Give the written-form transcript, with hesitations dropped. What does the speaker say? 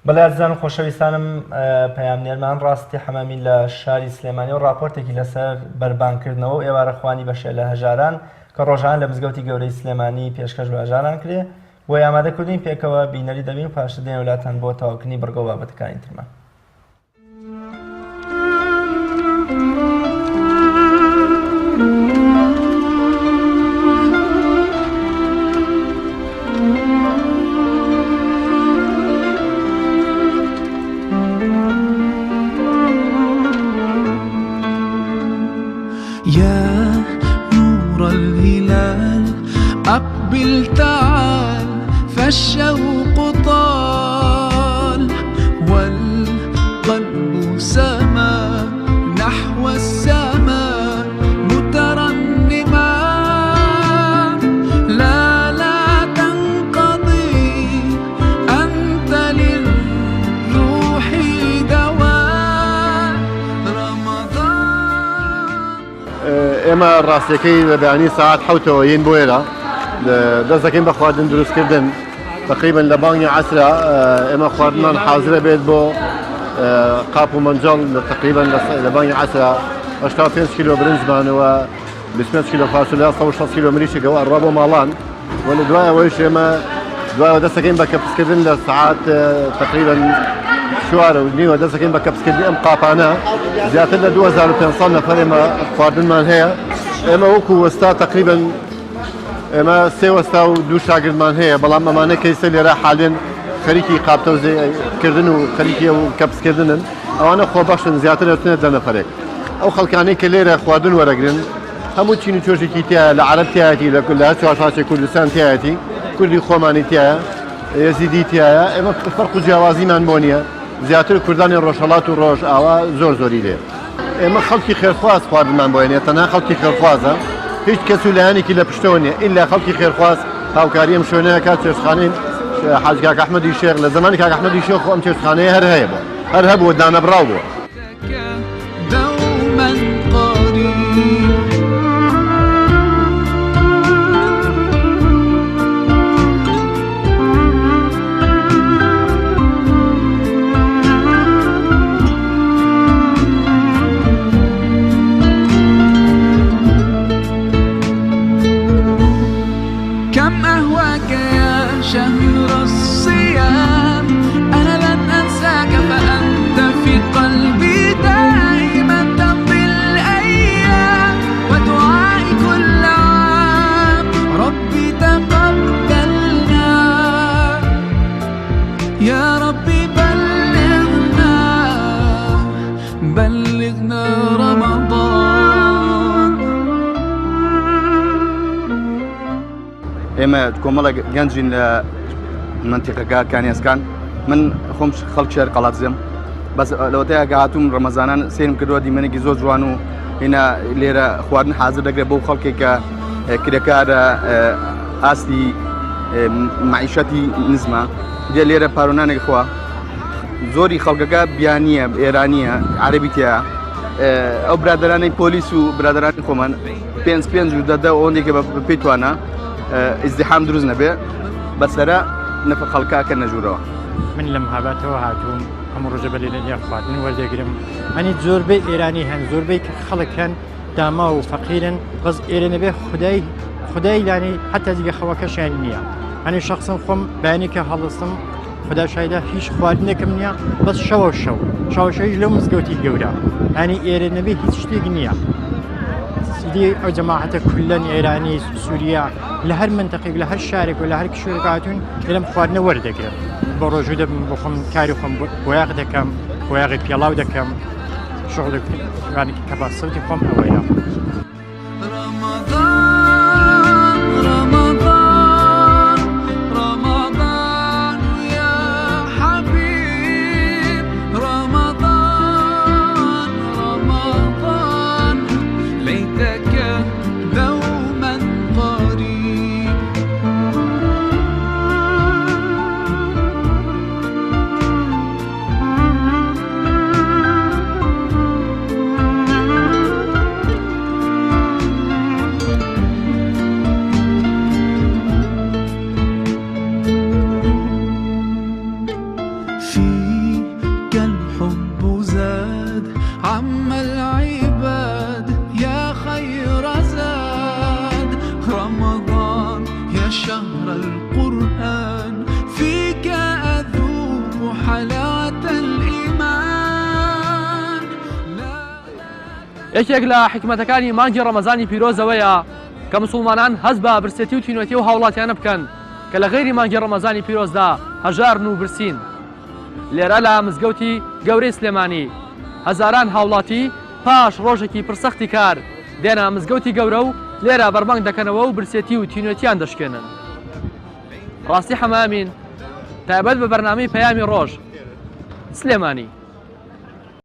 بەڵێ ئازیزان و خۆشەویستانم پەیامنێرمان ڕاستی حەمامی لە شاری سلێمانی و راپۆرتێکی لەسەر بەربانکردنەوە و ئێوارەخوانی بەشێ لە هەژاران کە ڕۆژان لە مزگەوتی گەورەی سلێمانی پێشکەش بە هەژاران کرێ بۆ ئامادەکردنی پێکەوە بینەری دەبین و پاشتر دێن وڵاتان بۆ تەواوکردنی بەرگەو بابەتەکانی ترمان. يا نور الهلال أقبل تعال فالشوق طال والقلب سما نحو السماء مترنما لا تنقضي أنت للروح دواء رمضان. ئێمە ڕاستیەکەی لە بەیانی ساعات حوتەوە یین بۆ ئێرە دەست دەکەین بە خواردن دروستکردن تقریبا لە بانگی عەسرە ئێمە خواردنمان حازرە بێت بۆ قاپ و مەنجەڵ تقریبا لە بانگی عەسرە 85 کیلۆ برنجمانەوە 25 کیلۆ فاسولیا 160 کیلۆ مریشێکەوە ئەڕوا بۆ ماڵان و لە دوایەوەیش ئێمە دوایەوە دەست دەکەین بە کەپسکردن لە ساعات تقریبا 4:30 دەست دەکەین بە کەپسکردنی ئەم قاپانە زیاتر لە 2500 نەفەر ئێمە خواردنمان هەیە. ئێمە وەکو وەستا تقریبا ئێمە 3 وەستا و 2 شاگردمان هەیە بەڵام ئەمانە کەیسە لێرە حالێن خەریکی قاپتەوزێکردن و خەریکی و کەپسکردنن ئەوانە خۆبەخشن زیاتر دەچێت لە نەفرێک. ئەو خەڵکانەی کە لێرە خواردن وەرەگرن هەموو چین و چۆشێکی تایە لە عەرەب تایەتی لە هەر چوارچێ کوردستان تایەتی کوردی خۆمانی تایە یەزیدی تایە ئێمە فەرق و جیاوازیمان بۆ نییە زیاتر کوردانی ڕۆژهەڵات و ڕۆژ ئاوا زۆری لێ. ئێمە خەڵکی خێرخواز خواردنمان بۆ هێنێت تەنها خەڵکی خێرخوازە هیچ کەس و لایەنێکی لە پشتەوە نییە ئیلا خەڵکی خێرخواز هاوکاری ئەم شوێنەیە کات چێشتخانەی حاج کاک ئەحمەدی شێخ لە زمانی کاک ئەحمەدی شێخ ئەم چێشتخانەیە هەر هەیە بوو هەر هەبووە دانەبراو بووە. دوما قريب كم أهواك يا شهر الصيام أنا لن أنساك فأنت في قلبي دائما تمضي الأيام ودعائي كل عام ربي تقبلنا يا ربي بلغنا رمضان. ئێمە کۆمەڵە گەنجین لە منتیقەکە کانیاسکان من خۆم خەڵک شێر قەڵاتزم بەس لەوەتەیە کە هاتووم ڕەمەزانان سێرم کردووە دیمەنێکی زۆر جوان و هێنا لێرە خواردن حازر دەکرێت بۆ خەڵکێک کە کرێکارە ئاستی معیشەتی نزمە دێ لێرە پارۆنانێک خوا زۆری خەڵکەکە بیانیە ئێرانیە عەرەبی تایە ئەو برادرانەی پۆلیس و برادرانی خۆمان پێنج و دەدە ئەوەندێکە پێی توانە ازدحام دروست نەبێ بەسەرە نەفە خەڵکاکە نەژوورەوە. من لە مەهاباتەوە هاتووم هەموو ڕۆژە بە لێرە خواردن وەردەگرم ئەنی زۆربەی ئێرانی هەن زۆربەی خەڵک هەن داما و فەقیرن بەس ئێرە نەبێ خودای لانی حتا جگە خەوەکەشیان نییە ئەنی شخصم خۆم بەیانێکە هەڵستم خدا شایدە هیچ خواردنێکم نییە بەس شەوش لەو مزگەوتی گەورە ئەنی ئێرە نەبێ هیچ شتێک نییە. سیدی ئەو جەماعەتە کولەن ئێرانی سووریا لە هەر منتەقێک لە هەر شارێک و لە هەر کشوێک هاتوون لەم خواردنە وەردەگرم بۆ ڕۆژوو دەبم بۆ خۆم کاری خۆم بۆیاغ دەکەم بۆیاغی پێڵاو دەکەم شغڵێکی کە باسەوتی خۆم ئەوەیە. الحب زاد عم العباد يا خير زاد رمضان يا شهر القرآن فيك أذوق حلاوة الإيمان یەکێک لە حکمەتەکانی مانگی ڕەمەزانی پیرۆزەوەیە کە مسلمانان هەست بە برسێتی و تینوێتی و هاوڵاتیانە بکەن کە لە غێری مانگی ڕەمەزانی پیرۆزدا هەژارن و برسین. لێرە لە مزگەوتی گەورەی سلێمانی هەزاران هاوڵاتی پاش ڕۆژێکی پرسەختی کار دێنە مزگەوتی گەورە و لێرە بەربانگ دەکەنەوە و برسێتی و تینوێتیان دەشکێنن. ڕاستی حەمامین تایبەت بە بەرنامەی پەیامی ڕۆژ سلێمانی.